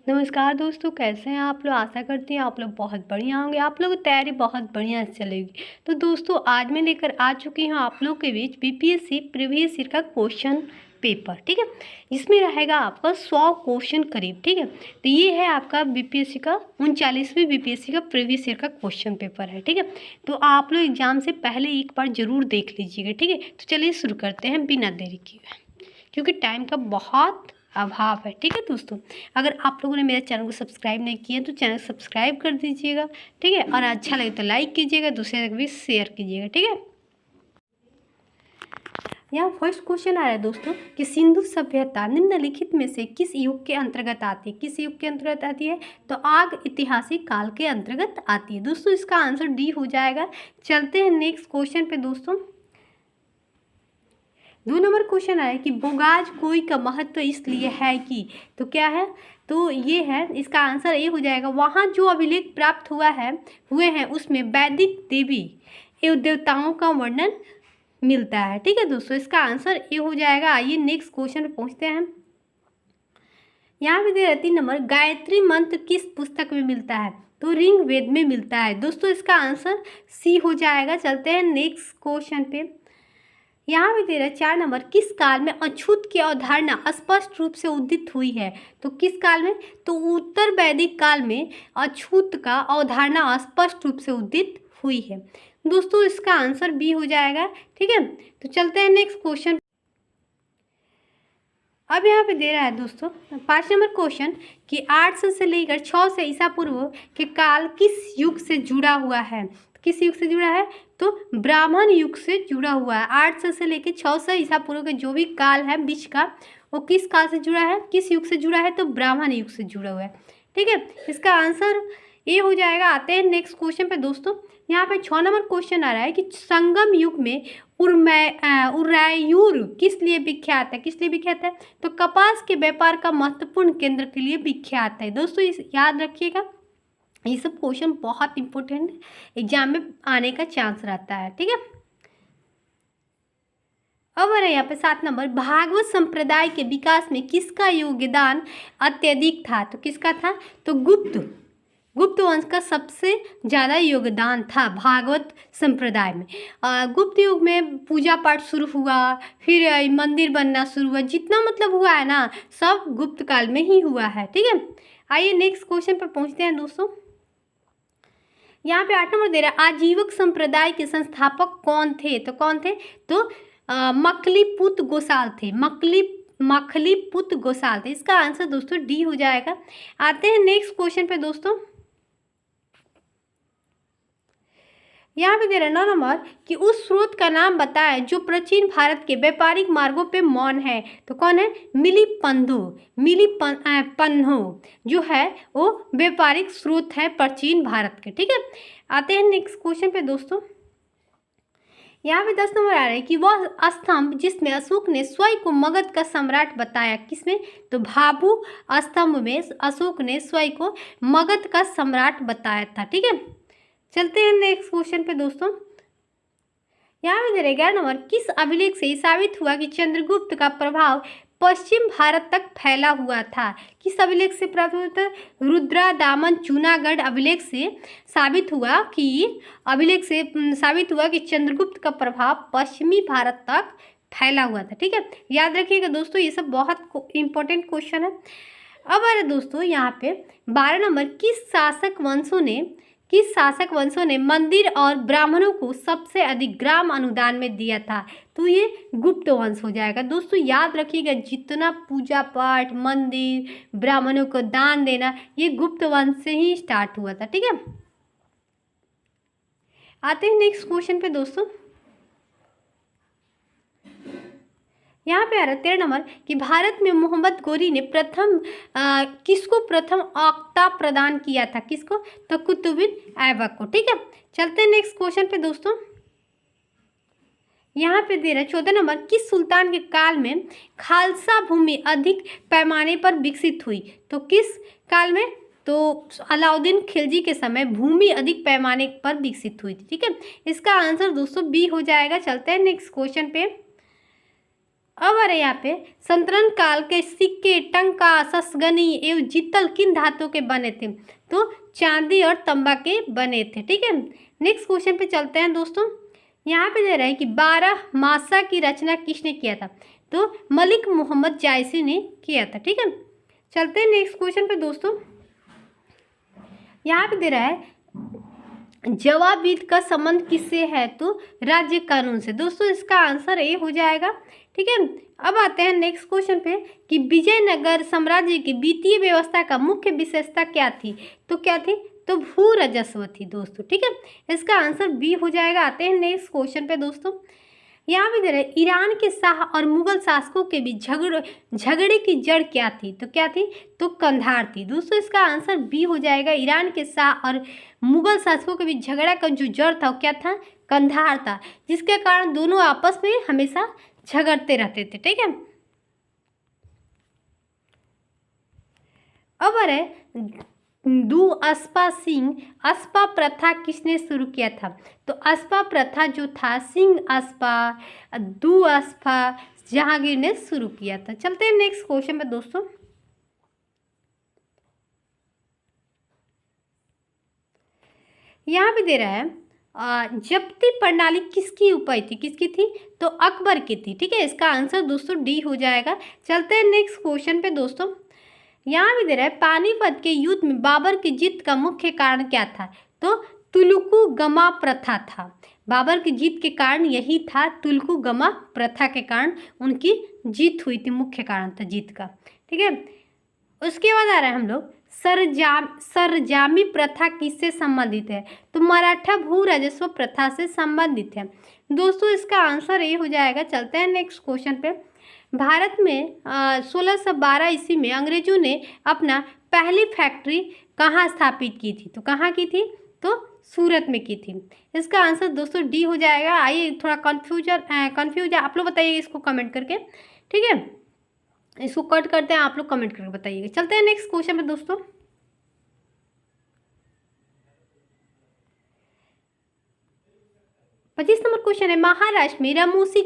नमस्कार दोस्तों, कैसे हैं आप लोग। आशा करती हैं आप लोग बहुत बढ़िया होंगे। आप लोगों की तैयारी बहुत बढ़िया से चलेगी। तो दोस्तों आज मैं लेकर आ चुकी हूँ आप लोग के बीच बीपीएससी प्रीवियस ईयर का क्वेश्चन पेपर। ठीक है, इसमें रहेगा आपका 100 क्वेश्चन करीब। ठीक है, तो ये है आपका बीपीएससी का 39वीं बीपीएससी का प्रीवियस ईयर का क्वेश्चन पेपर है। ठीक है, तो आप लोग एग्जाम से पहले एक बार जरूर देख लीजिएगा। ठीक है, तो चलिए शुरू करते हैं बिना देरी किए, क्योंकि टाइम का बहुत अभाव है। ठीक है दोस्तों, अगर आप लोगों ने मेरे चैनल को सब्सक्राइब नहीं किया तो चैनल सब्सक्राइब कर दीजिएगा। ठीक है, और अच्छा लगे तो लाइक कीजिएगा, दूसरे तक भी शेयर कीजिएगा। ठीक है, यहाँ फर्स्ट क्वेश्चन आ रहा है दोस्तों कि सिंधु सभ्यता निम्नलिखित में से किस युग के अंतर्गत आती है। किस युग के अंतर्गत आती है? तो आग ऐतिहासिक काल के अंतर्गत आती है। दोस्तों इसका आंसर डी हो जाएगा। चलते हैं नेक्स्ट क्वेश्चन पे दोस्तों। 2 नंबर क्वेश्चन आया कि बोगाज कोई का महत्व इसलिए है कि, तो क्या है? तो ये है, इसका आंसर ये हो जाएगा, वहाँ जो अभिलेख प्राप्त हुए हैं उसमें वैदिक देवी एवं देवताओं का वर्णन मिलता है। ठीक है दोस्तों, इसका आंसर ये हो जाएगा। आइए नेक्स्ट क्वेश्चन पे पहुँचते हैं। यहाँ पे दे रहा 3 नंबर, गायत्री मंत्र किस पुस्तक में मिलता है? तो ऋग्वेद में मिलता है। दोस्तों इसका आंसर सी हो जाएगा। चलते हैं नेक्स्ट क्वेश्चन पे। यहाँ भी दे रहा है 4 नंबर, किस काल में अछूत की अवधारणा स्पष्ट रूप से उदित हुई है? तो किस काल में? तो उत्तर वैदिक काल में अछूत का अवधारणा स्पष्ट रूप से उदित हुई है। दोस्तों इसका आंसर बी हो जाएगा। ठीक है, तो चलते हैं नेक्स्ट क्वेश्चन। अब यहाँ पे दे रहा है दोस्तों 5 नंबर क्वेश्चन कि 800 से लेकर 600 ईसा पूर्व के काल किस युग से जुड़ा हुआ है? किस युग से जुड़ा है? तो ब्राह्मण युग से जुड़ा हुआ है। 800 से लेकर 600 ईसा पूर्व के जो भी काल है बीच का, वो किस काल से जुड़ा है? किस युग से जुड़ा है? तो ब्राह्मण युग से जुड़ा हुआ है। ठीक है, इसका आंसर ये हो जाएगा। आते हैं नेक्स्ट क्वेश्चन पे दोस्तों। यहाँ पे 6 नंबर क्वेश्चन आ रहा है कि संगम युग में उरायूर किस लिए विख्यात है? किस लिए विख्यात है? तो कपास के व्यापार का महत्वपूर्ण केंद्र के लिए विख्यात है। दोस्तों इस याद रखिएगा, ये सब क्वेश्चन बहुत इंपॉर्टेंट एग्जाम में आने का चांस रहता है। ठीक है, अब आ रहा है यहाँ पे 7 नंबर, भागवत संप्रदाय के विकास में किसका योगदान अत्यधिक था? तो किसका था? तो गुप्त वंश का सबसे ज़्यादा योगदान था भागवत संप्रदाय में। गुप्त युग में पूजा पाठ शुरू हुआ, फिर मंदिर बनना शुरू हुआ, जितना मतलब हुआ है ना, सब गुप्त काल में ही हुआ है। ठीक है, आइए नेक्स्ट क्वेश्चन पर पहुंचते हैं दोस्तों। यहाँ पे 8 नंबर दे रहा है, आजीवक संप्रदाय के संस्थापक कौन थे? तो कौन थे? तो मखलीपुत गोसाल थे। मखलीपुत गोसाल थे। इसका आंसर दोस्तों डी हो जाएगा। आते हैं नेक्स्ट क्वेश्चन पे दोस्तों। यहाँ पे दे रहा है 9 नंबर कि उस स्रोत का नाम बताएं जो प्राचीन भारत के व्यापारिक मार्गों पे मौन है। तो कौन है? मिलीपन्हो जो है वो व्यापारिक स्रोत है प्राचीन भारत के। ठीक है, आते हैं नेक्स्ट क्वेश्चन पे दोस्तों। यहाँ पे 10 नंबर आ रहा है कि वह स्तंभ जिसमें अशोक ने स्वयं को मगध का सम्राट बताया, किसमें? तो भाभू स्तंभ में अशोक ने स्वयं को मगध का सम्राट बताया था। ठीक है, चलते हैं नेक्स्ट क्वेश्चन पे दोस्तों। यहाँ पे दे रहे 11 नंबर, किस अभिलेख से साबित हुआ कि चंद्रगुप्त का प्रभाव पश्चिम भारत तक फैला हुआ था? किस अभिलेख से प्राप्त हुआ था? रुद्रा दामन जूनागढ़ अभिलेख से साबित हुआ कि चंद्रगुप्त का प्रभाव पश्चिमी भारत तक फैला हुआ था। ठीक है, याद रखिएगा दोस्तों, ये सब बहुत इंपॉर्टेंट क्वेश्चन है। अब आ रहा दोस्तों यहाँ पे 12 नंबर, किस शासक वंशों ने मंदिर और ब्राह्मणों को सबसे अधिक ग्राम अनुदान में दिया था? तो ये गुप्त वंश हो जाएगा। दोस्तों याद रखिएगा, जितना पूजा पाठ, मंदिर, ब्राह्मणों को दान देना, ये गुप्त वंश से ही स्टार्ट हुआ था। ठीक है, आते हैं नेक्स्ट क्वेश्चन पे दोस्तों। यहाँ पे आ रहा है 13 नंबर कि भारत में मोहम्मद गोरी ने किसको प्रथम ऑक्टा प्रदान किया था? किसको? तो कुतुबुद्दीन ऐबक को। ठीक है, चलते हैं नेक्स्ट क्वेश्चन पे दोस्तों। यहाँ पे दे रहा है 14 नंबर, किस सुल्तान के काल में खालसा भूमि अधिक पैमाने पर विकसित हुई? तो किस काल में? तो अलाउद्दीन खिलजी के समय भूमि अधिक पैमाने पर विकसित हुई थी। ठीक है, इसका आंसर दोस्तों बी हो जाएगा। चलते हैं नेक्स्ट क्वेश्चन पे। अब आ रहे यहाँ पे संतरण काल के सिक्के, टंका, ससगनी एवं जितल किन धातु के बने थे? तो चांदी और तांबा के बने थे। ठीक है, नेक्स्ट क्वेश्चन पे चलते हैं दोस्तों। यहाँ पे दे रहा है कि 12 मासा की रचना किसने किया था? तो मलिक मोहम्मद जायसी ने किया था। ठीक है, चलते हैं नेक्स्ट क्वेश्चन पे दोस्तों। यहाँ पे दे रहा है जवाब विध का संबंध किससे है? तो राज्य कानून से। दोस्तों इसका आंसर ए हो जाएगा। ठीक है, अब आते हैं नेक्स्ट क्वेश्चन पे कि विजयनगर साम्राज्य की वित्तीय व्यवस्था का मुख्य विशेषता क्या थी? तो क्या थी? तो भू राजस्व थी दोस्तों। ठीक है, इसका आंसर बी हो जाएगा। आते हैं नेक्स्ट क्वेश्चन पे दोस्तों। यहाँ पे दे रहे ईरान के शाह और मुगल शासकों के बीच झगड़े की जड़ क्या थी? तो क्या थी? तो कंधार थी। दोस्तों इसका आंसर बी हो जाएगा। ईरान के शाह और मुगल शासकों के बीच झगड़ा का जो जड़ था वो क्या था? कंधार था, जिसके कारण दोनों आपस में हमेशा झगड़ते रहते थे। ठीक है, अब आ रहे दू अस्पा सिंह अस्पा प्रथा किसने शुरू किया था? तो अस्पा प्रथा जो था सिंह अस्पा दू अस्पा जहांगीर ने शुरू किया था। चलते हैं नेक्स्ट क्वेश्चन पे दोस्तों। यहाँ पे दे रहा है जब्ती प्रणाली किसकी उपाय थी? किसकी थी? तो अकबर की थी। ठीक है, इसका आंसर दोस्तों डी हो जाएगा। चलते हैं नेक्स्ट क्वेश्चन पे दोस्तों। यहाँ भी दे रहा है पानीपत के युद्ध में बाबर की जीत का मुख्य कारण क्या था? तो तुलुकु गमा प्रथा था। बाबर की जीत के कारण यही था, तुलुकु गमा प्रथा के कारण उनकी जीत हुई थी, मुख्य कारण था जीत का। ठीक है, उसके बाद आ रहा है हम लोग सरजामी प्रथा किससे संबंधित है? तो मराठा भू राजस्व प्रथा से संबंधित है। दोस्तों इसका आंसर ये हो जाएगा। चलते हैं नेक्स्ट क्वेश्चन पे। भारत में 1612 ईस्वी में अंग्रेजों ने अपना पहली फैक्ट्री कहाँ स्थापित की थी? तो कहाँ की थी? तो सूरत में की थी। इसका आंसर दोस्तों डी हो जाएगा। आइए थोड़ा कंफ्यूज आप लोग बताइएगा इसको कमेंट करके। ठीक है, इसको कट करते हैं, आप लोग कमेंट करके बताइएगा। चलते हैं नेक्स्ट क्वेश्चन पे दोस्तों। 25 नंबर क्वेश्चन है महाराष्ट्र में रामूसी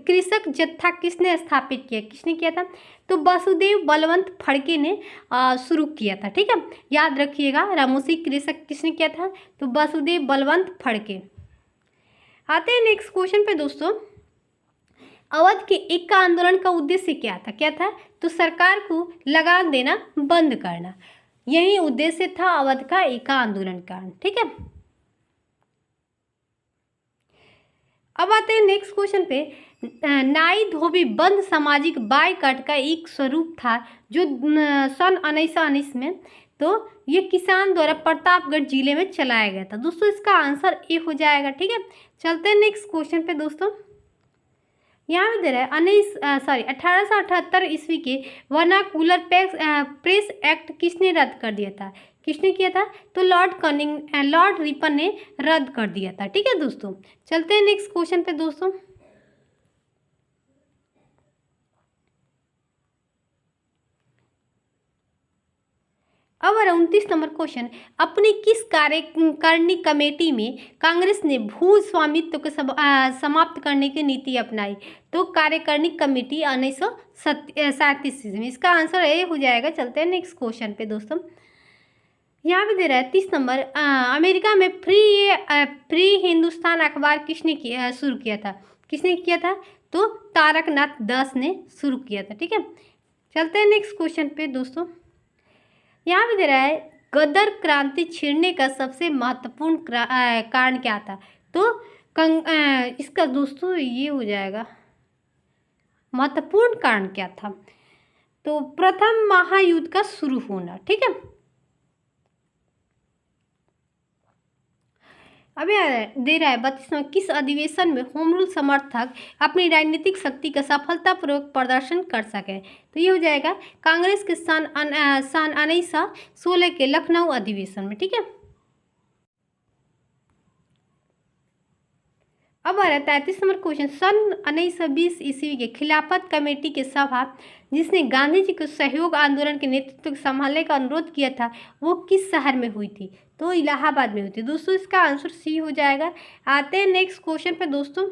कृषक जत्था किसने स्थापित किया? किसने किया था? तो वसुदेव बलवंत फड़के ने शुरू किया था। ठीक है, याद रखिएगा रामूसी कृषक किसने किया था? तो वसुदेव बलवंत फड़के। आते हैं नेक्स्ट क्वेश्चन पे दोस्तों। अवध के एका आंदोलन का उद्देश्य क्या था? क्या था? तो सरकार को लगान देना बंद करना, यही उद्देश्य था अवध का एका आंदोलन का। ठीक है, अब आते हैं नेक्स्ट क्वेश्चन पे। नाई धोबी बंद सामाजिक बायकॉट का एक स्वरूप था जो सन 1919 में, तो ये किसान द्वारा प्रतापगढ़ जिले में चलाया गया था। दोस्तों इसका आंसर ए हो जाएगा। ठीक है, चलते हैं नेक्स्ट क्वेश्चन पे दोस्तों। यहाँ पे दे रहा है 1878 ईस्वी के वर्नाकुलर प्रेस एक्ट किसने रद्द कर दिया था? किसने किया था? तो लॉर्ड रिपन ने रद्द कर दिया था। ठीक है दोस्तों, चलते हैं नेक्स्ट क्वेश्चन पे दोस्तों। अब 29 नंबर क्वेश्चन, अपनी किस कार्यकारिणी कमेटी में कांग्रेस ने भू स्वामित्व को समाप्त करने की नीति अपनाई? तो कार्यकारिणी कमेटी 1937 ईस्वी में। इसका आंसर ए हो जाएगा। चलते हैं नेक्स्ट क्वेश्चन पे दोस्तों। यहाँ पे दे रहा है 30 नंबर, अमेरिका में फ्री हिंदुस्तान अखबार किसने शुरू किया था? किसने किया था? तो तारकनाथ दास ने शुरू किया था। ठीक है, चलते हैं नेक्स्ट क्वेश्चन पे दोस्तों। यहाँ पे दे रहा है गदर क्रांति छिड़ने का सबसे महत्वपूर्ण कारण क्या था? तो इसका दोस्तों ये हो जाएगा, महत्वपूर्ण कारण क्या था? तो प्रथम महायुद्ध का शुरू होना। ठीक है, अब दे रहा है 32वां, किस अधिवेशन में होम रूल समर्थक अपनी राजनीतिक शक्ति का सफलतापूर्वक प्रदर्शन कर सके? तो ये हो जाएगा कांग्रेस के सन 1916 के लखनऊ अधिवेशन में। ठीक है, अब आ रहा है 33 नंबर क्वेश्चन, सन 1920 ईस्वी के खिलाफत कमेटी के सभा जिसने गांधी जी को सहयोग आंदोलन के नेतृत्व को संभालने का अनुरोध किया था, वो किस शहर में हुई थी? तो इलाहाबाद में हुई थी। दोस्तों इसका आंसर सी हो जाएगा। आते हैं नेक्स्ट क्वेश्चन पे दोस्तों।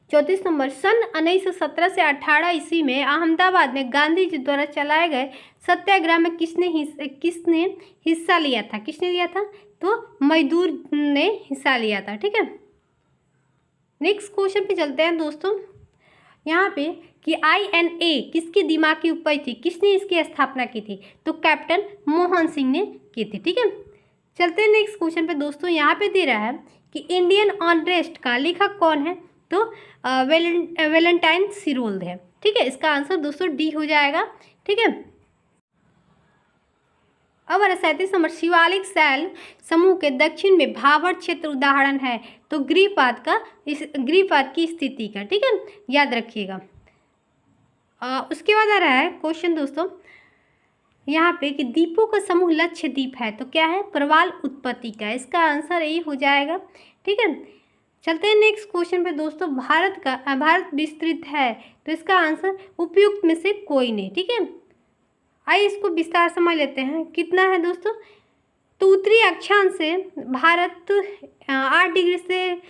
34 नंबर, सन 1917 से 18 ईस्वी में अहमदाबाद में गांधी जी द्वारा चलाए गए सत्याग्रह में किसने हिस्सा लिया था? किसने लिया था? तो मजदूर ने हिस्सा लिया था। ठीक है, नेक्स्ट क्वेश्चन पे चलते हैं दोस्तों। यहाँ पे कि INA किसकी दिमाग की उपज थी? किसने इसकी स्थापना की थी? तो कैप्टन मोहन सिंह ने की थी। ठीक है, चलते हैं नेक्स्ट क्वेश्चन पे दोस्तों। यहाँ पे दे रहा है कि इंडियन अनरेस्ट का लेखक कौन है? तो वेलेंटाइन सिरोल्ड है। ठीक है, इसका आंसर दोस्तों डी हो जाएगा। ठीक है, अब 37 नंबर, शिवालिक शैल समूह के दक्षिण में भावर क्षेत्र उदाहरण है। तो ग्रीपाद की स्थिति का। ठीक है, याद रखिएगा। उसके बाद आ रहा है क्वेश्चन दोस्तों यहाँ पे कि द्वीपों का समूह लक्ष्य द्वीप है। तो क्या है? प्रवाल उत्पत्ति का। इसका आंसर यही हो जाएगा। ठीक है, चलते हैं नेक्स्ट क्वेश्चन पे दोस्तों। भारत विस्तृत है, तो इसका आंसर उपयुक्त में से कोई नहीं। ठीक है, आइए इसको विस्तार समझ लेते हैं। कितना है दोस्तों? तो उत्तरी अक्षांश से भारत 8 डिग्री से,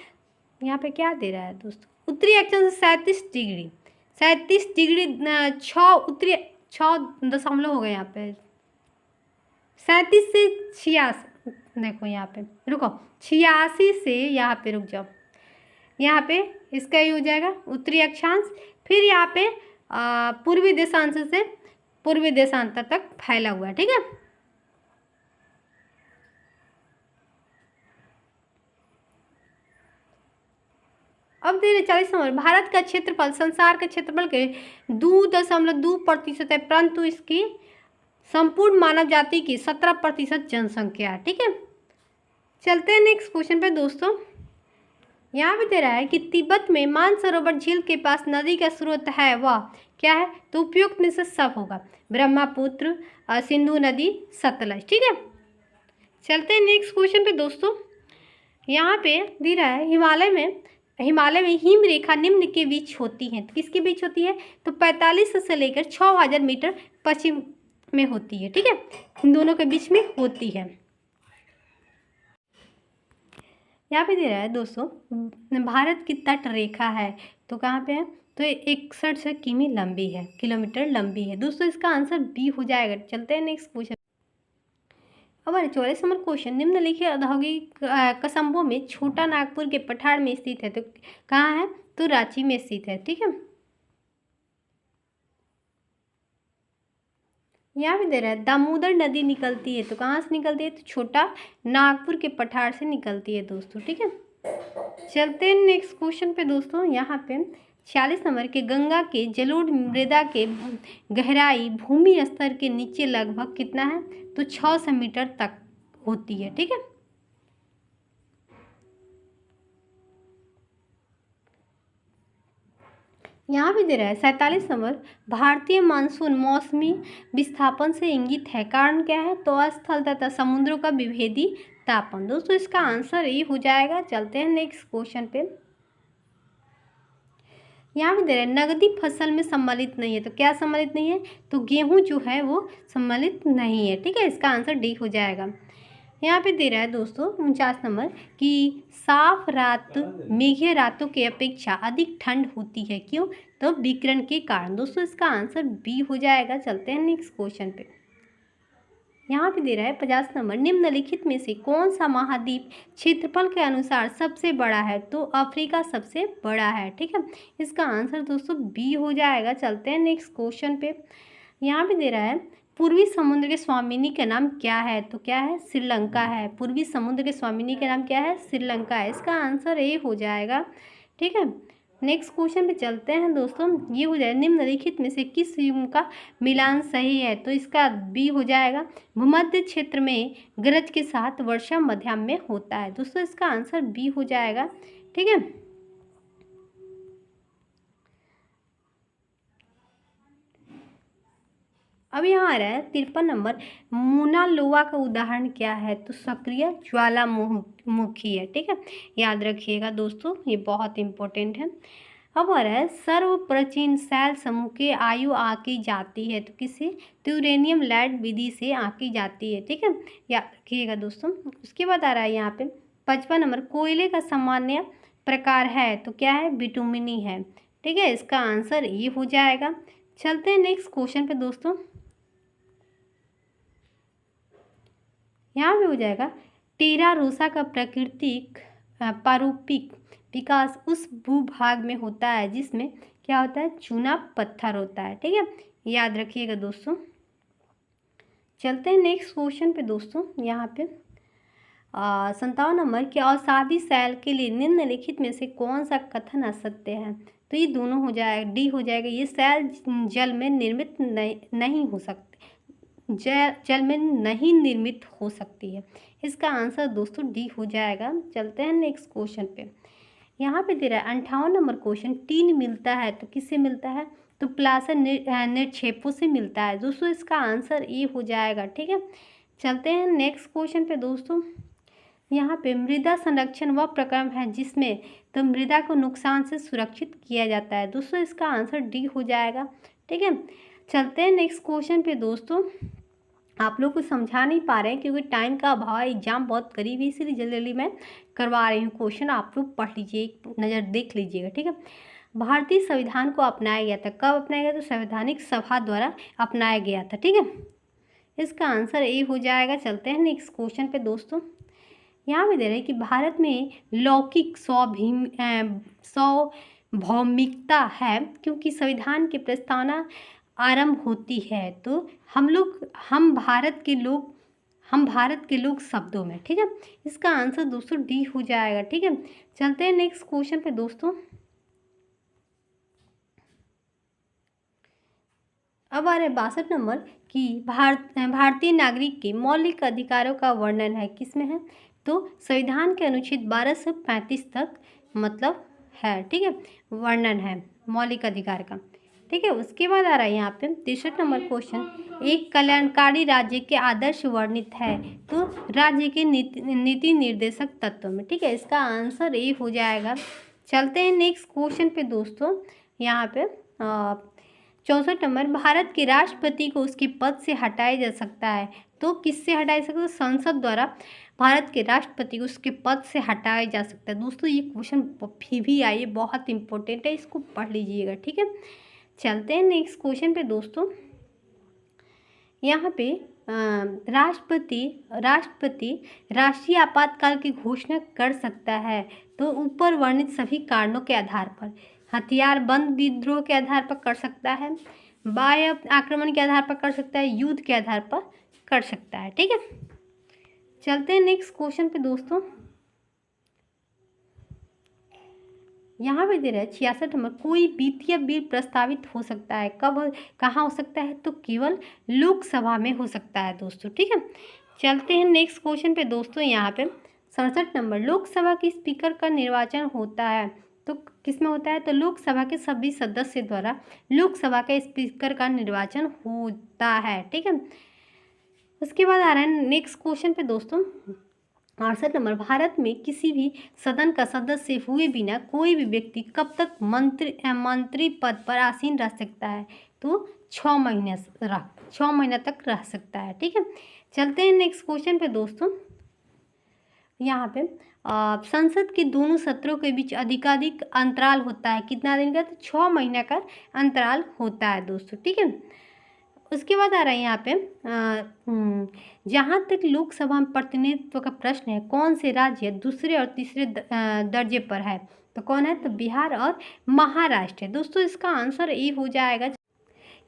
यहाँ पे क्या दे रहा है दोस्तों? उत्तरी अक्षांश से 37 डिग्री 6 हो गए यहाँ पे, 37 से 86। देखो यहाँ पे रुको, 86 से यहाँ पे रुक जाओ। यहाँ पे इसका ये हो जाएगा उत्तरी अक्षांश, फिर यहाँ पे पूर्वी देशांश से पूर्वी देशांतर तक फैला हुआ है। ठीक है, अब दे रहे 40 नंबर, भारत का क्षेत्रफल संसार के क्षेत्रफल के 2.2% है, परंतु इसकी संपूर्ण मानव जाति की 17% जनसंख्या है। ठीक है, चलते हैं नेक्स्ट क्वेश्चन पे दोस्तों। यहाँ पे दे रहा है कि तिब्बत में मानसरोवर झील के पास नदी का स्रोत है, वह क्या है? तो उपयुक्त में से सब होगा। ब्रह्मपुत्र, सिंधु नदी, सतलज। ठीक है, चलते हैं नेक्स्ट क्वेश्चन पे दोस्तों। यहाँ पे दे रहा है हिमालय में हिम रेखा निम्न के बीच होती है। तो किसके बीच होती है? तो 45 से लेकर 6000 मीटर पश्चिम में होती है। ठीक है, इन दोनों के बीच में होती है। यहाँ पे दे रहा है दोस्तों भारत की तट रेखा है, तो कहाँ पे है? तो 61 किलोमीटर लंबी है दोस्तों। इसका आंसर बी हो जाएगा। चलते हैं नेक्स्ट क्वेश्चन। हमारे 44 नंबर क्वेश्चन, निम्नलिखित औद्योगिक कस्बों में छोटा नागपुर के पठार में स्थित है। तो कहाँ है? तो रांची में स्थित है। ठीक है, यहाँ भी दे रहा है दामोदर नदी निकलती है, तो कहाँ से निकलती है? तो छोटा नागपुर के पठार से निकलती है दोस्तों। ठीक है, चलते हैं नेक्स्ट क्वेश्चन पे दोस्तों। यहाँ पे 46 नंबर के गंगा के जलोढ़ मृदा के गहराई भूमि स्तर के नीचे लगभग कितना है? तो 600 मीटर तक होती है। ठीक है, यहाँ भी दे रहा है 47 नंबर, भारतीय मानसून मौसमी विस्थापन से इंगित है। कारण क्या है? तो स्थल तथा समुद्रों का विभेदी तापन। दोस्तों इसका आंसर ये हो जाएगा। चलते हैं नेक्स्ट क्वेश्चन पे। यहाँ भी दे रहा है नगदी फसल में सम्मिलित नहीं है। तो क्या सम्मिलित नहीं है? तो गेहूं जो है वो सम्मिलित नहीं है। ठीक है, इसका आंसर डी हो जाएगा। यहाँ पे दे रहा है दोस्तों 49 नंबर कि साफ रात मेघे रातों की अपेक्षा अधिक ठंड होती है। क्यों? तो विकिरण के कारण। दोस्तों इसका आंसर बी हो जाएगा। चलते हैं नेक्स्ट क्वेश्चन पे। यहाँ पे दे रहा है 50 नंबर, निम्नलिखित में से कौन सा महाद्वीप क्षेत्रफल के अनुसार सबसे बड़ा है? तो अफ्रीका सबसे बड़ा है। ठीक है, इसका आंसर दोस्तों बी हो जाएगा। चलते हैं नेक्स्ट क्वेश्चन पे। यहाँ पे दे रहा है पूर्वी समुद्र के स्वामिनी का नाम क्या है? तो क्या है? श्रीलंका है। पूर्वी समुद्र के स्वामिनी का नाम क्या है? श्रीलंका है। इसका आंसर ए हो जाएगा। ठीक है, नेक्स्ट क्वेश्चन पे चलते हैं दोस्तों। ये हो जाए निम्नलिखित में से किस युग का मिलान सही है? तो इसका बी हो जाएगा। भूमध्य क्षेत्र में गरज के साथ वर्षा मध्याह्न में होता है। दोस्तों इसका आंसर बी हो जाएगा। ठीक है, अब यहाँ आ रहा है 53 नंबर, मोना लोआ का उदाहरण क्या है? तो सक्रिय ज्वालामुखी है। ठीक है, याद रखिएगा दोस्तों, ये बहुत इंपॉर्टेंट है। अब आ रहा है सर्व प्राचीन शैल समूह की आयु आंकी जाती है। तो किससे? तो यूरेनियम लैड विधि से आंकी जाती है। ठीक है, याद रखिएगा दोस्तों। उसके बाद आ रहा है यहाँ पे 55 नंबर, कोयले का सामान्य प्रकार है तो क्या है, बिटुमिनी है। ठीक है, इसका आंसर ये हो जाएगा। चलते हैं नेक्स्ट क्वेश्चन पे दोस्तों। यहाँ पे हो जाएगा टेरा रोसा का प्राकृतिक पारूपिक विकास उस भूभाग में होता है जिसमें क्या होता है, चूना पत्थर होता है। ठीक है, याद रखिएगा दोस्तों। चलते हैं नेक्स्ट क्वेश्चन पे दोस्तों। यहाँ पे 57 नंबर के अवसादी सेल के लिए निम्नलिखित में से कौन सा कथन असत्य है। तो ये दोनों हो जाएगा, डी हो जाएगा। ये सेल जल में निर्मित नहीं हो सकते, जल में नहीं निर्मित हो सकती है। इसका आंसर दोस्तों डी हो जाएगा। चलते हैं नेक्स्ट क्वेश्चन पे। यहाँ पे दे रहा है 58 नंबर क्वेश्चन, टीन मिलता है तो किससे मिलता है, तो प्लासर निक्षेपों से मिलता है दोस्तों। इसका आंसर ए हो जाएगा। ठीक है, चलते हैं नेक्स्ट क्वेश्चन पे दोस्तों। यहाँ पे मृदा संरक्षण वह प्रक्रम है जिसमें तो मृदा को नुकसान से सुरक्षित किया जाता है दोस्तों। इसका आंसर डी हो जाएगा। ठीक है, चलते हैं नेक्स्ट क्वेश्चन पे दोस्तों। आप लोग को समझा नहीं पा रहे हैं क्योंकि टाइम का अभाव है, एग्जाम बहुत करीब है, इसलिए जल्दी जल्दी मैं करवा रही हूँ क्वेश्चन। आप लोग पढ़ लीजिए, एक नज़र देख लीजिएगा। ठीक है, भारतीय संविधान को अपनाया गया था, कब अपनाया गया, तो संवैधानिक सभा द्वारा अपनाया गया था। ठीक है, इसका आंसर ए हो जाएगा। चलते हैं नेक्स्ट क्वेश्चन पे दोस्तों। यहाँ पे दे रहे हैं कि भारत में लौकिक सार्वभौमिकता है क्योंकि संविधान की प्रस्तावना आरंभ होती है तो हम भारत के लोग शब्दों में। ठीक है, इसका आंसर दोस्तों डी हो जाएगा। ठीक है, चलते हैं नेक्स्ट क्वेश्चन पे दोस्तों। अब आ रहा है 62 नंबर कि भारतीय नागरिक के मौलिक अधिकारों का वर्णन है, किसमें है, तो संविधान के अनुच्छेद 12 से 35 तक मतलब है। ठीक है, वर्णन है मौलिक अधिकार का। ठीक है, उसके बाद आ रहा है यहाँ पे 63 नंबर क्वेश्चन, एक कल्याणकारी राज्य के आदर्श वर्णित है तो राज्य के नीति निर्देशक तत्व में। ठीक है, इसका आंसर ए हो जाएगा। चलते हैं नेक्स्ट क्वेश्चन पे दोस्तों। यहाँ पे 64 नंबर, भारत के राष्ट्रपति को उसके पद से हटाया जा सकता है तो किससे हटाया जा सकता है, संसद द्वारा भारत के राष्ट्रपति को उसके पद से हटाया जा सकता है दोस्तों। ये क्वेश्चन भी आई है, बहुत इंपॉर्टेंट है, इसको पढ़ लीजिएगा। ठीक है, चलते हैं नेक्स्ट क्वेश्चन पे दोस्तों। यहाँ पे राष्ट्रपति राष्ट्रीय आपातकाल की घोषणा कर सकता है तो ऊपर वर्णित सभी कारणों के आधार पर, हथियार बंद विद्रोह के आधार पर कर सकता है, बाह्य आक्रमण के आधार पर कर सकता है, युद्ध के आधार पर कर सकता है। ठीक है, चलते हैं नेक्स्ट क्वेश्चन पे दोस्तों। यहाँ पे दे रहा है 66 नंबर, कोई वित्तीय बिल प्रस्तावित हो सकता है, कब कहाँ हो सकता है, तो केवल लोकसभा में हो सकता है दोस्तों। ठीक है, चलते हैं नेक्स्ट क्वेश्चन पे दोस्तों। यहाँ पे 67 नंबर, लोकसभा के स्पीकर का निर्वाचन होता है तो किसमें होता है, तो लोकसभा के सभी सदस्य द्वारा लोकसभा के स्पीकर का निर्वाचन होता है। ठीक है, उसके बाद आ रहा है नेक्स्ट क्वेश्चन पे दोस्तों 68 नंबर, भारत में किसी भी सदन का सदस्य हुए बिना कोई भी व्यक्ति कब तक मंत्री पद पर आसीन रह सकता है, तो 6 महीने तक रह सकता है। ठीक है, चलते हैं नेक्स्ट क्वेश्चन पे दोस्तों। यहाँ पे संसद के दोनों सत्रों के बीच अधिकाधिक अंतराल होता है, कितना दिन का, तो 6 महीने का अंतराल होता है दोस्तों। ठीक है, उसके बाद आ रहा है यहाँ पे जहाँ तक लोकसभा में प्रतिनिधित्व का प्रश्न है, कौन से राज्य दूसरे और तीसरे दर्जे पर है, तो कौन है, तो बिहार और महाराष्ट्र है दोस्तों। इसका आंसर ए हो जाएगा।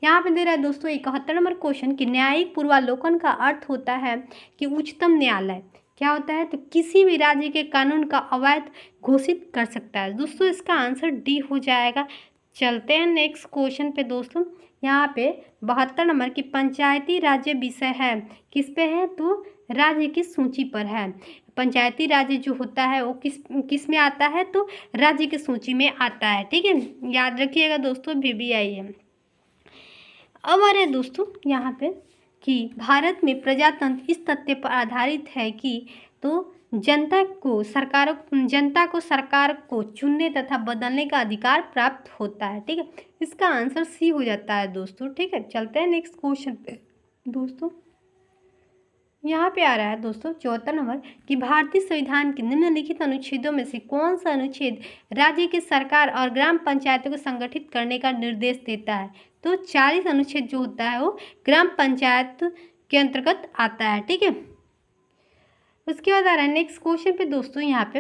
यहाँ पे दे रहा है दोस्तों 71 नंबर क्वेश्चन कि न्यायिक पूर्वावलोकन का अर्थ होता है कि उच्चतम न्यायालय क्या होता है, तो किसी भी राज्य के कानून का अवैध घोषित कर सकता है दोस्तों। इसका आंसर डी हो जाएगा। चलते हैं नेक्स्ट क्वेश्चन पे दोस्तों। यहाँ पे 72 नंबर की पंचायती राज्य विषय है, किस पे है, तो राज्य की सूची पर है। पंचायती राज्य जो होता है वो किस में आता है, तो राज्य की सूची में आता है। ठीक है, याद रखिएगा दोस्तों, VBI है। अब आ रहे हैं दोस्तों यहाँ पे कि भारत में प्रजातंत्र इस तथ्य पर आधारित है कि तो जनता को सरकार को चुनने तथा बदलने का अधिकार प्राप्त होता है। ठीक है, इसका आंसर सी हो जाता है दोस्तों। ठीक है, चलते हैं नेक्स्ट क्वेश्चन पे दोस्तों। यहाँ पे आ रहा है दोस्तों 74 नंबर कि भारतीय संविधान के निम्नलिखित अनुच्छेदों में से कौन सा अनुच्छेद राज्य की सरकार और ग्राम पंचायतों को संगठित करने का निर्देश देता है। तो 40 अनुच्छेद जो होता है वो ग्राम पंचायत के अंतर्गत आता है। ठीक है, उसके बाद आ रहा है नेक्स्ट क्वेश्चन पे दोस्तों, यहाँ पे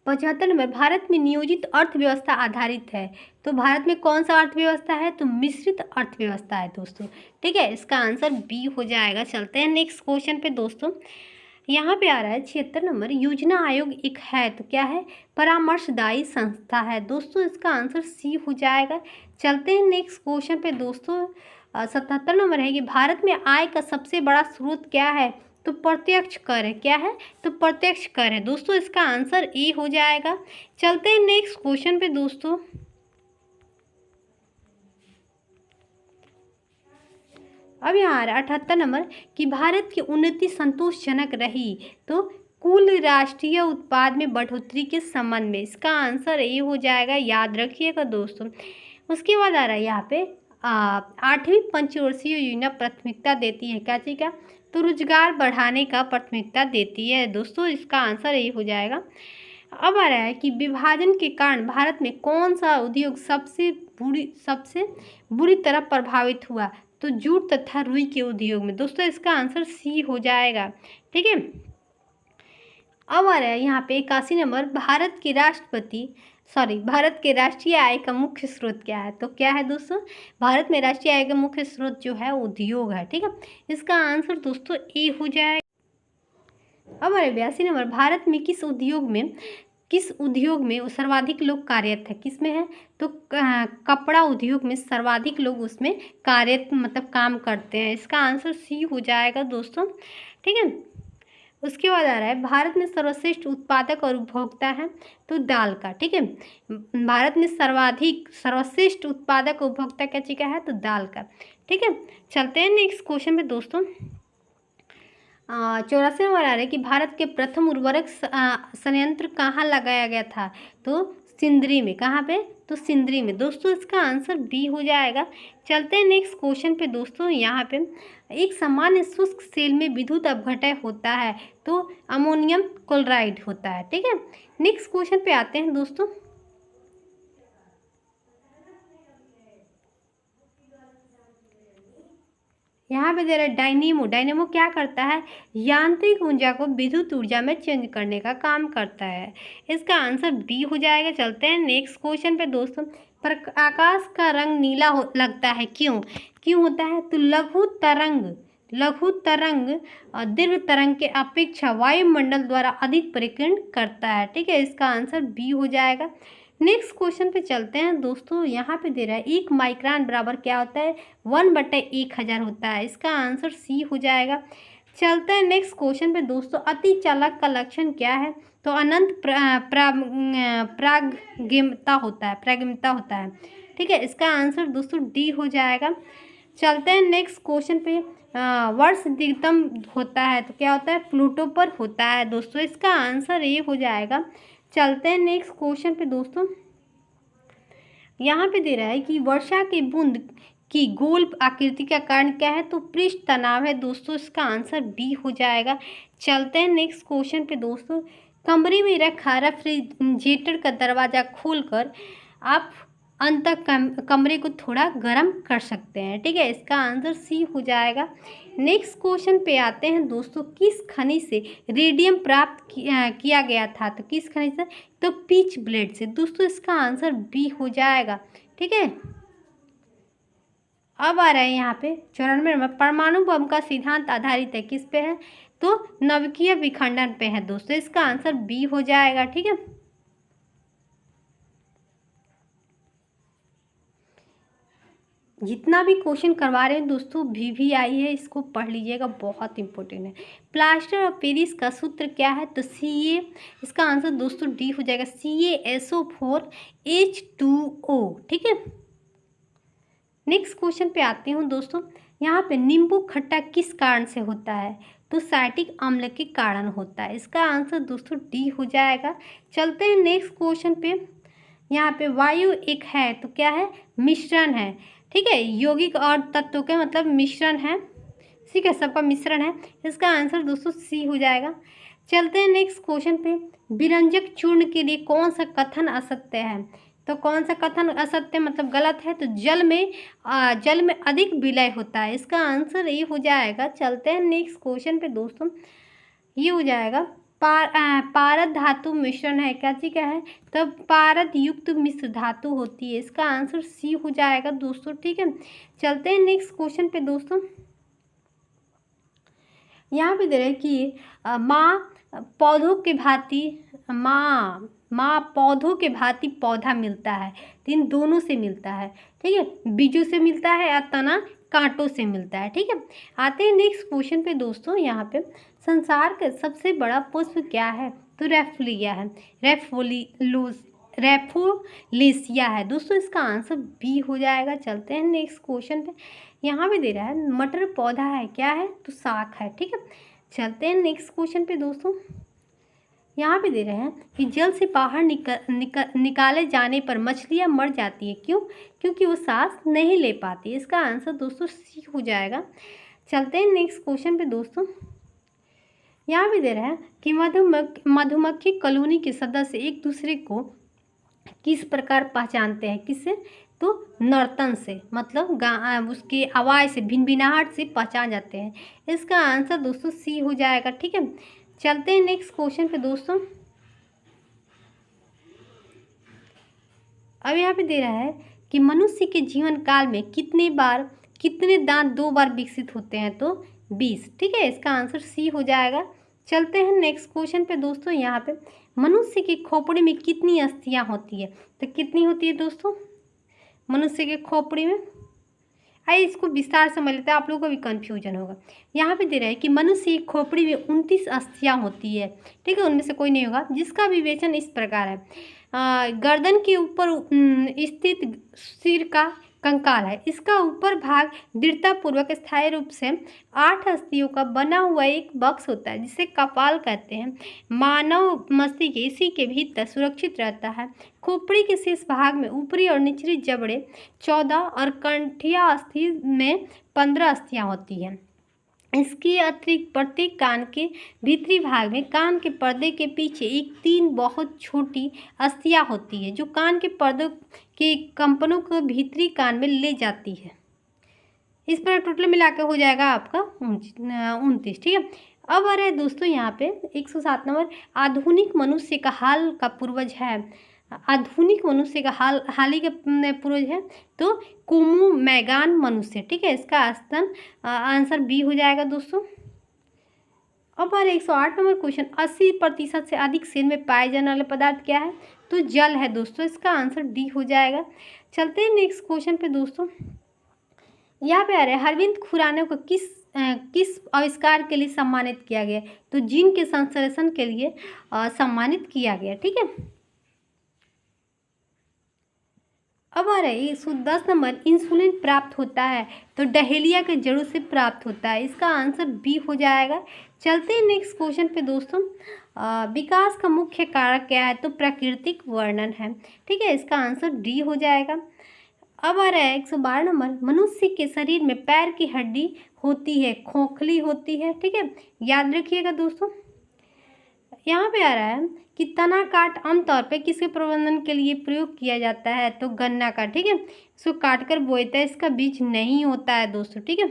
75 नंबर, भारत में नियोजित अर्थव्यवस्था आधारित है। तो भारत में कौन सा अर्थव्यवस्था है, तो मिश्रित अर्थव्यवस्था है दोस्तों। ठीक है, इसका आंसर बी हो जाएगा। चलते हैं नेक्स्ट क्वेश्चन पे दोस्तों, यहाँ पे आ रहा है 76 नंबर, योजना आयोग एक है तो क्या है, परामर्शदायी संस्था है दोस्तों। इसका आंसर सी हो जाएगा। चलते हैं नेक्स्ट क्वेश्चन पे दोस्तों, 77 नंबर है कि भारत में आय का सबसे बड़ा स्रोत क्या है, तो प्रत्यक्ष कर है। क्या है, तो प्रत्यक्ष कर है दोस्तों। इसका आंसर ए हो जाएगा। चलते हैं नेक्स्ट क्वेश्चन पे दोस्तों, अब यहाँ आ रहा है 78 नंबर कि भारत की उन्नति संतोषजनक रही तो कुल राष्ट्रीय उत्पाद में बढ़ोतरी के संबंध में। इसका आंसर ए हो जाएगा, याद रखिएगा दोस्तों। उसके बाद आ रहा है यहाँ पे 8वीं पंचवर्षीय योजना प्राथमिकता देती है क्या चीज़ का, तो रोजगार बढ़ाने का प्राथमिकता देती है दोस्तों। इसका आंसर ए हो जाएगा। अब आ रहा है कि विभाजन के कारण भारत में कौन सा उद्योग सबसे बुरी तरह प्रभावित हुआ, तो जूट तथा रुई के उद्योग में दोस्तों। इसका आंसर सी हो जाएगा। ठीक है, अब आ रहा है यहाँ पे 81 नंबर, भारत के राष्ट्रीय आय का मुख्य स्रोत क्या है, तो क्या है दोस्तों, भारत में राष्ट्रीय आय का मुख्य स्रोत जो है उद्योग है। ठीक है, इसका आंसर दोस्तों ए हो जाएगा। अब आ रहा है 82 नंबर, भारत में किस उद्योग में सर्वाधिक लोग कार्यरत है, किस में है, तो कपड़ा उद्योग में सर्वाधिक लोग उसमें कार्यरत मतलब काम करते हैं। इसका आंसर सी हो जाएगा दोस्तों। ठीक है, उसके बाद आ रहा है भारत में सर्वश्रेष्ठ उत्पादक और उपभोक्ता है, तो दाल का। ठीक है, भारत में सर्वश्रेष्ठ उत्पादक और उपभोक्ता क्या चीज़ का है, तो दाल का। ठीक है, चलते हैं नेक्स्ट क्वेश्चन पे दोस्तों, 84 नंबर आ रहा है कि भारत के प्रथम उर्वरक संयंत्र कहाँ लगाया गया था, तो सिंदरी में। कहाँ पे, तो सिंदरी में दोस्तों। इसका आंसर बी हो जाएगा। चलते हैं नेक्स्ट क्वेश्चन पे दोस्तों, यहाँ पे एक सामान्य शुष्क सेल में विद्युत अपघटय होता है तो अमोनियम क्लोराइड होता है। ठीक है, नेक्स्ट क्वेश्चन पे आते हैं दोस्तों, यहाँ पे दे रहा है डायनेमो क्या करता है, यांत्रिक ऊर्जा को विद्युत ऊर्जा में चेंज करने का काम करता है। इसका आंसर बी हो जाएगा। चलते हैं नेक्स्ट क्वेश्चन पे दोस्तों, पर आकाश का रंग नीला लगता है, क्यों होता है, तो लघु तरंग और दीर्घ तरंग के अपेक्षा वायुमंडल द्वारा अधिक परिकीर्ण करता है। ठीक है, इसका आंसर बी हो जाएगा। नेक्स्ट क्वेश्चन पे चलते हैं दोस्तों, यहाँ पे दे रहा है 1 माइक्रोन बराबर क्या होता है, 1/1000 होता है। इसका आंसर सी हो जाएगा। चलते हैं नेक्स्ट क्वेश्चन पे दोस्तों, अति चालक का लक्षण क्या है, तो अनंत प्रागम्यता होता है। ठीक है, इसका आंसर दोस्तों डी हो जाएगा। चलते हैं नेक्स्ट क्वेश्चन पे, वर्ष अधिकतम होता है तो क्या होता है, प्लूटो पर होता है दोस्तों। इसका आंसर ए हो जाएगा। चलते हैं नेक्स्ट क्वेश्चन पे दोस्तों, यहाँ पे दे रहा है कि वर्षा की बूंद की गोल आकृति का कारण क्या है, तो पृष्ठ तनाव है दोस्तों। इसका आंसर बी हो जाएगा। चलते हैं नेक्स्ट क्वेश्चन पे दोस्तों, कमरे में रखा रेफ्रिजरेटर का दरवाज़ा खोलकर आप अंत कमरे को थोड़ा गर्म कर सकते हैं। ठीक है, इसका आंसर सी हो जाएगा। नेक्स्ट क्वेश्चन पे आते हैं दोस्तों, किस खनिज से रेडियम प्राप्त किया गया था, तो किस खनिज से, तो पीच ब्लेड से दोस्तों। इसका आंसर बी हो जाएगा। ठीक है, अब आ रहा है यहाँ पे 94 नंबर, परमाणु बम का सिद्धांत आधारित है किस पे है, तो नाभिकीय विखंडन पे है दोस्तों। इसका आंसर बी हो जाएगा। ठीक है, जितना भी क्वेश्चन करवा रहे हैं दोस्तों VVI है, इसको पढ़ लीजिएगा, बहुत इंपॉर्टेंट है। प्लास्टर ऑफ पेरिस का सूत्र क्या है, तो Ca। इसका आंसर दोस्तों डी हो जाएगा, CaSO4 H2O। ठीक है, नेक्स्ट क्वेश्चन पे आती हूँ दोस्तों, यहाँ पे नींबू खट्टा किस कारण से होता है, तो साइट्रिक अम्ल के कारण होता है। इसका आंसर दोस्तों डी हो जाएगा। चलते हैं नेक्स्ट क्वेश्चन पे, यहाँ पे वायु एक है तो क्या है, मिश्रण है। ठीक है, यौगिक और तत्वों के मतलब मिश्रण है, ठीक है, सबका मिश्रण है। इसका आंसर दोस्तों सी हो जाएगा। चलते हैं नेक्स्ट क्वेश्चन पे। विरंजक चूर्ण के लिए कौन सा कथन असत्य है? तो कौन सा कथन असत्य मतलब गलत है? तो जल में अधिक विलय होता है। इसका आंसर ये हो जाएगा। चलते हैं नेक्स्ट क्वेश्चन पे दोस्तों। ये हो जाएगा पारद धातु मिश्रण है। क्या चीज क्या है? तो पारद युक्त मिश्र धातु होती है। इसका आंसर सी हो जाएगा दोस्तों। ठीक है, चलते हैं नेक्स्ट क्वेश्चन पे दोस्तों। यहाँ पे दे रहे हैं कि माँ पौधों के भांति माँ पौधों के भांति पौधा मिलता है। तो इन दोनों से मिलता है। ठीक है, बीजों से मिलता है या तना कांटों से मिलता है। ठीक है, आते हैं नेक्स्ट क्वेश्चन पे दोस्तों। यहाँ पे संसार का सबसे बड़ा पुष्प क्या है? तो रेफोलिया है। रेफोलेसिया है दोस्तों। इसका आंसर बी हो जाएगा। चलते हैं नेक्स्ट क्वेश्चन पे। यहाँ पे दे रहा है मटर पौधा है। क्या है? तो शाक है। ठीक है, चलते हैं नेक्स्ट क्वेश्चन पे दोस्तों। यहाँ पे दे रहे हैं कि जल से बाहर निकाले जाने पर मछलियाँ मर जाती है। क्यों? क्योंकि वो सांस नहीं ले पाती। इसका आंसर दोस्तों सी हो जाएगा। चलते हैं नेक्स्ट क्वेश्चन पे दोस्तों। यहाँ पे दे रहे हैं कि मधुमक्खी कॉलोनी के सदस्य एक दूसरे को किस प्रकार पहचानते हैं? किससे? तो नर्तन से, मतलब उसकी आवाज़ से, भिनभिनाहट से पहचान जाते हैं। इसका आंसर दोस्तों सी हो जाएगा। ठीक है, चलते हैं नेक्स्ट क्वेश्चन पे दोस्तों। अब यहाँ पे दे रहा है कि मनुष्य के जीवन काल में कितने दांत 2 बार विकसित होते हैं? तो 20। ठीक है, इसका आंसर सी हो जाएगा। चलते हैं नेक्स्ट क्वेश्चन पे दोस्तों। यहाँ पे मनुष्य की खोपड़ी में कितनी अस्थियाँ होती है? तो कितनी होती है दोस्तों मनुष्य के खोपड़ी में? आइए इसको विस्तार समझ लेते हैं, आप लोगों को भी कन्फ्यूजन होगा। यहाँ पे दे रहा है कि मनुष्य की खोपड़ी में 29 अस्थियाँ होती है। ठीक है, उनमें से कोई नहीं होगा। जिसका विवेचन इस प्रकार है। गर्दन के ऊपर स्थित सिर का कंकाल है। इसका ऊपर भाग दृढ़तापूर्वक स्थायी रूप से 8 अस्थियों का बना हुआ एक बक्स होता है, जिसे कपाल कहते हैं। मानव मस्तिष्क इसी के भीतर सुरक्षित रहता है। खोपड़ी के शेष भाग में ऊपरी और निचली जबड़े 14 और कंठिया अस्थि में 15 अस्थियाँ होती हैं। इसके अतिरिक्त प्रत्येक कान के भीतरी भाग में कान के पर्दे के पीछे 3 बहुत छोटी अस्थियाँ होती है, जो कान के पर्दों के कंपनों को भीतरी कान में ले जाती है। इस पर टोटल मिलाकर हो जाएगा आपका 29। ठीक है, अब आ रहा है दोस्तों यहाँ पे 107 नंबर। आधुनिक मनुष्य का हाल का पूर्वज है। आधुनिक मनुष्य का हाल ही का पूर्वज है तो कोमू मैगान मनुष्य। ठीक है, इसका आंसर बी हो जाएगा दोस्तों। अब आ रहा है 108 नंबर क्वेश्चन। 80% से अधिक सेल में पाए जाने वाला पदार्थ क्या है? तो जल है दोस्तों। इसका आंसर डी हो जाएगा। चलते हैं नेक्स्ट क्वेश्चन पे दोस्तों। यहाँ पे आ रहा है अरविंद खुराना को किस आविष्कार के लिए सम्मानित किया गया? तो जीन के संश्लेषण के लिए सम्मानित किया गया। ठीक है, अब आ रहा है 110 नंबर। इंसुलिन प्राप्त होता है तो डहेलिया के जड़ों से प्राप्त होता है। इसका आंसर बी हो जाएगा। चलते हैं नेक्स्ट क्वेश्चन पे दोस्तों। विकास का मुख्य कारक क्या है? तो प्राकृतिक वर्णन है। ठीक है, इसका आंसर डी हो जाएगा। अब आ रहा है 112 नंबर। मनुष्य के शरीर में पैर की हड्डी होती है, खोखली होती है। ठीक है, याद रखिएगा दोस्तों। यहाँ पे आ रहा है कि तना काट आमतौर पे किसके प्रबंधन के लिए प्रयोग किया जाता है? तो गन्ना का। ठीक है, इसको काट कर बोएता है, इसका बीज नहीं होता है दोस्तों। ठीक है,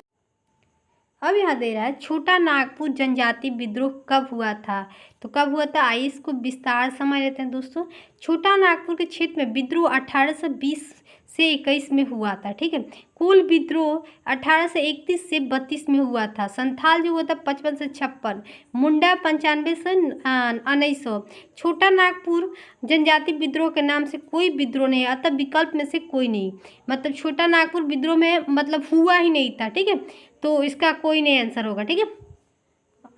अब यहाँ दे रहा है छोटा नागपुर जनजाति विद्रोह कब हुआ था? तो कब हुआ था? आइए इसको विस्तार समझ लेते हैं दोस्तों। छोटा नागपुर के क्षेत्र में विद्रोह 1820 से 21 में हुआ था। ठीक है, कुल विद्रोह 1831 से 32 में हुआ था। संथाल जो हुआ था 55 से 56, मुंडा 95 से 1900। छोटा नागपुर जनजाति विद्रोह के नाम से कोई विद्रोह नहीं, अतः विकल्प में से कोई नहीं। मतलब छोटा नागपुर विद्रोह में मतलब हुआ ही नहीं था। ठीक है, तो इसका कोई नहीं आंसर होगा। ठीक है,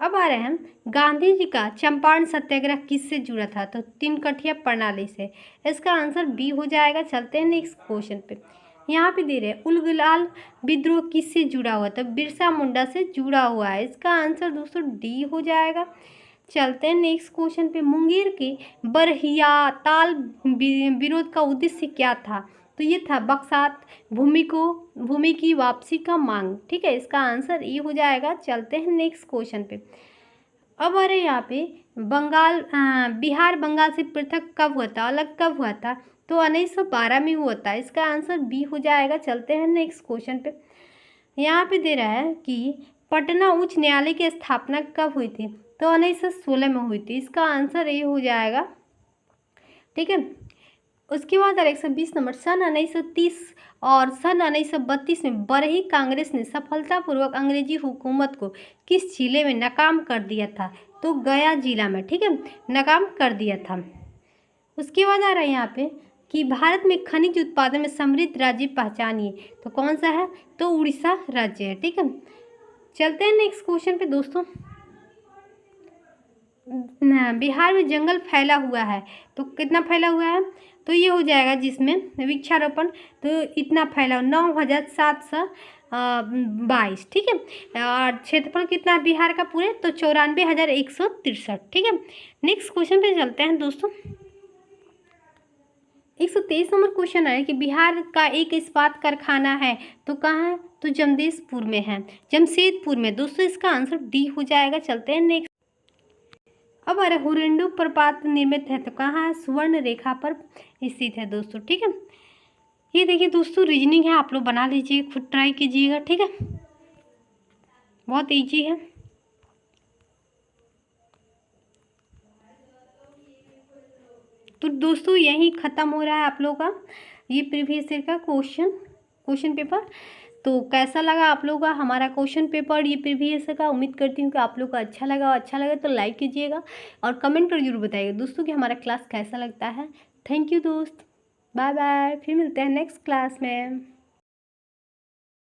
अब आ रहे हैं गांधी जी का चंपारण सत्याग्रह किससे जुड़ा था? तो 3 कठिया प्रणाली से। इसका आंसर बी हो जाएगा। चलते हैं नेक्स्ट क्वेश्चन पे। यहाँ पे दे रहे हैं उलगुलाल विद्रोह किससे जुड़ा हुआ? तो बिरसा मुंडा से जुड़ा हुआ है। इसका आंसर दोस्तों डी हो जाएगा। चलते हैं नेक्स्ट क्वेश्चन पे। मुंगेर के बरहिया ताल विरोध का उद्देश्य क्या था? तो ये था बक्सात भूमि की वापसी का मांग। ठीक है, इसका आंसर ये हो जाएगा। चलते हैं नेक्स्ट क्वेश्चन पे। अब आ रहे यहाँ पे बिहार बंगाल से पृथक कब हुआ था, अलग कब हुआ था? तो 1912 में हुआ था। इसका आंसर बी हो जाएगा। चलते हैं नेक्स्ट क्वेश्चन पे। यहाँ पे दे रहा है कि पटना उच्च न्यायालय की स्थापना कब हुई थी? तो 1916 में हुई थी। इसका आंसर ये हो जाएगा। ठीक है, उसके बाद 120 नंबर, सन 1930 और सन 1932 में बरही कांग्रेस ने सफलतापूर्वक अंग्रेजी हुकूमत को किस जिले में नाकाम कर दिया था? तो गया जिला में। ठीक है, नाकाम कर दिया था। उसके बाद आ रहा है यहाँ पे कि भारत में खनिज उत्पादन में समृद्ध राज्य पहचानिए। तो कौन सा है? तो उड़ीसा राज्य है। ठीक है, चलते हैं नेक्स्ट क्वेश्चन पे दोस्तों। बिहार में जंगल फैला हुआ है, तो कितना फैला हुआ है? तो ये हो जाएगा जिसमें वृक्षारोपण, तो इतना फैला 9,722। ठीक है, और क्षेत्रफल कितना है बिहार का पूरे? तो 94,163। ठीक है, नेक्स्ट क्वेश्चन पे चलते हैं दोस्तों। 123 नंबर क्वेश्चन है कि बिहार का एक इस्पात कारखाना है, तो कहाँ है? तो जमशेदपुर में दोस्तों। इसका आंसर डी हो जाएगा। चलते हैं नेक्स्ट। अब अरे हुरंडू प्रपात निर्मित है, तो कहाँ है? सुवर्ण रेखा पर स्थित है दोस्तों। ठीक है, ये देखिए दोस्तों रीजनिंग है, आप लोग बना लीजिए, खुद ट्राई कीजिएगा। ठीक है, बहुत इजी है। तो दोस्तों यही ख़त्म हो रहा है आप लोगों का ये प्रीवियस ईयर का क्वेश्चन पेपर। तो कैसा लगा आप लोगों का हमारा क्वेश्चन पेपर ये प्रीवियस ईयर का? उम्मीद करती हूँ कि आप लोग को अच्छा लगा। अच्छा लगा तो लाइक कीजिएगा और कमेंट कर जरूर बताइएगा दोस्तों कि हमारा क्लास कैसा लगता है। थैंक यू दोस्त, बाय बाय, फिर मिलते हैं नेक्स्ट क्लास में।